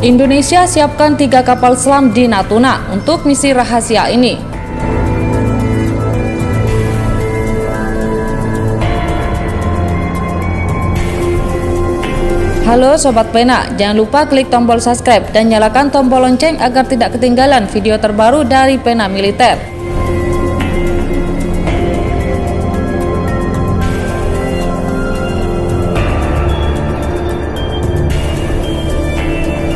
Indonesia siapkan 3 kapal selam di Natuna untuk misi rahasia ini. Halo Sobat Pena, jangan lupa klik tombol subscribe dan nyalakan tombol lonceng agar tidak ketinggalan video terbaru dari Pena Militer.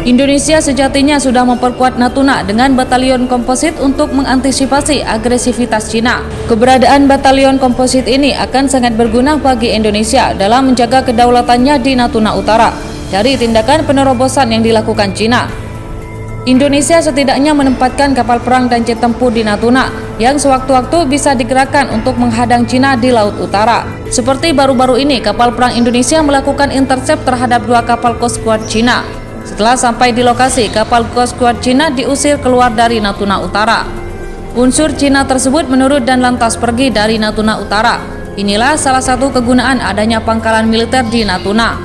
Indonesia sejatinya sudah memperkuat Natuna dengan batalion komposit untuk mengantisipasi agresivitas Cina. Keberadaan batalion komposit ini akan sangat berguna bagi Indonesia dalam menjaga kedaulatannya di Natuna Utara dari tindakan penerobosan yang dilakukan Cina. Indonesia setidaknya menempatkan kapal perang dan jet tempur di Natuna yang sewaktu-waktu bisa digerakkan untuk menghadang Cina di Laut Utara. Seperti baru-baru ini, kapal perang Indonesia melakukan intercept terhadap 2 kapal Coast Guard Cina. Setelah sampai di lokasi, kapal Coast Guard Cina diusir keluar dari Natuna Utara. Unsur Cina tersebut menurut dan lantas pergi dari Natuna Utara. Inilah salah satu kegunaan adanya pangkalan militer di Natuna.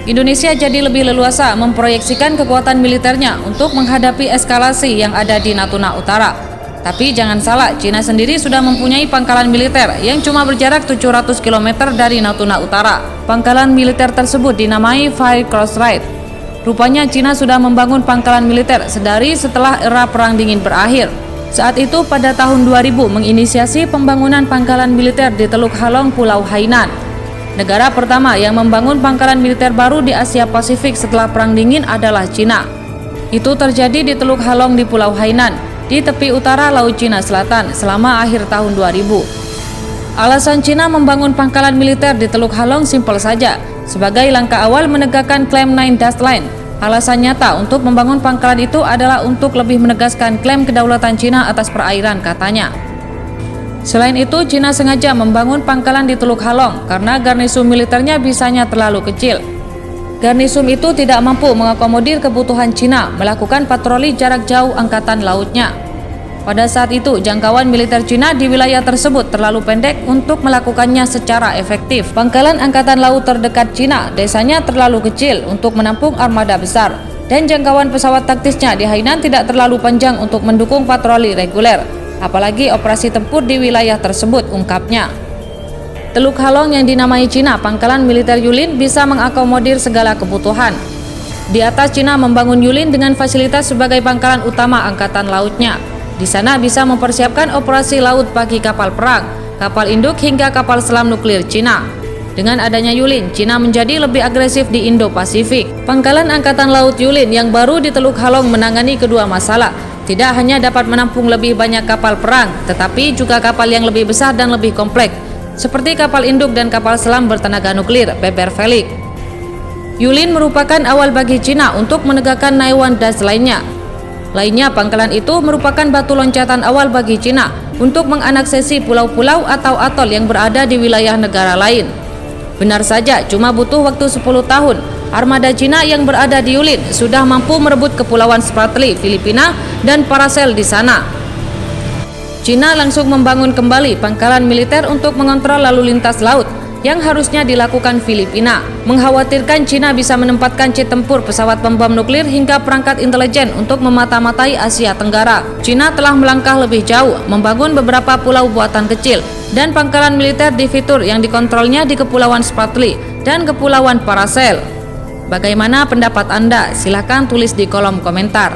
Indonesia jadi lebih leluasa memproyeksikan kekuatan militernya untuk menghadapi eskalasi yang ada di Natuna Utara. Tapi jangan salah, Cina sendiri sudah mempunyai pangkalan militer yang cuma berjarak 700 km dari Natuna Utara. Pangkalan militer tersebut dinamai Fire Cross Raid. Rupanya Cina sudah membangun pangkalan militer sedari setelah era Perang Dingin berakhir. Saat itu pada tahun 2000 menginisiasi pembangunan pangkalan militer di Teluk Halong, Pulau Hainan. Negara pertama yang membangun pangkalan militer baru di Asia Pasifik setelah Perang Dingin adalah Cina. Itu terjadi di Teluk Halong di Pulau Hainan, di tepi utara Laut Cina Selatan selama akhir tahun 2000. Alasan Cina membangun pangkalan militer di Teluk Halong simpel saja, sebagai langkah awal menegakkan klaim Nine Dash Line. Alasan nyata untuk membangun pangkalan itu adalah untuk lebih menegaskan klaim kedaulatan Cina atas perairan, katanya. Selain itu, Cina sengaja membangun pangkalan di Teluk Halong karena garnisun militernya bisanya terlalu kecil. Garnisun itu tidak mampu mengakomodir kebutuhan Cina melakukan patroli jarak jauh angkatan lautnya. Pada saat itu, jangkauan militer Cina di wilayah tersebut terlalu pendek untuk melakukannya secara efektif. Pangkalan angkatan laut terdekat Cina desanya terlalu kecil untuk menampung armada besar, dan jangkauan pesawat taktisnya di Hainan tidak terlalu panjang untuk mendukung patroli reguler, apalagi operasi tempur di wilayah tersebut, ungkapnya. Teluk Halong yang dinamai Cina pangkalan militer Yulin bisa mengakomodir segala kebutuhan. Di atas, Cina membangun Yulin dengan fasilitas sebagai pangkalan utama angkatan lautnya. Di sana bisa mempersiapkan operasi laut bagi kapal perang, kapal induk hingga kapal selam nuklir Cina. Dengan adanya Yulin, Cina menjadi lebih agresif di Indo-Pasifik. Pangkalan Angkatan Laut Yulin yang baru di Teluk Halong menangani kedua masalah. Tidak hanya dapat menampung lebih banyak kapal perang, tetapi juga kapal yang lebih besar dan lebih kompleks, seperti kapal induk dan kapal selam bertenaga nuklir Beber Felix. Yulin merupakan awal bagi Cina untuk menegakkan Nine Dash lainnya. Pangkalan itu merupakan batu loncatan awal bagi Cina untuk menganeksesi pulau-pulau atau atol yang berada di wilayah negara lain. Benar saja, cuma butuh waktu 10 tahun, armada Cina yang berada di Yulin sudah mampu merebut kepulauan Spratly, Filipina, dan Paracel di sana. Cina langsung membangun kembali pangkalan militer untuk mengontrol lalu lintas laut yang harusnya dilakukan Filipina. Mengkhawatirkan Cina bisa menempatkan jet tempur, pesawat pembom nuklir hingga perangkat intelijen untuk memata-matai Asia Tenggara. Cina telah melangkah lebih jauh, membangun beberapa pulau buatan kecil dan pangkalan militer di fitur yang dikontrolnya di Kepulauan Spratly dan Kepulauan Paracel. Bagaimana pendapat Anda? Silahkan tulis di kolom komentar.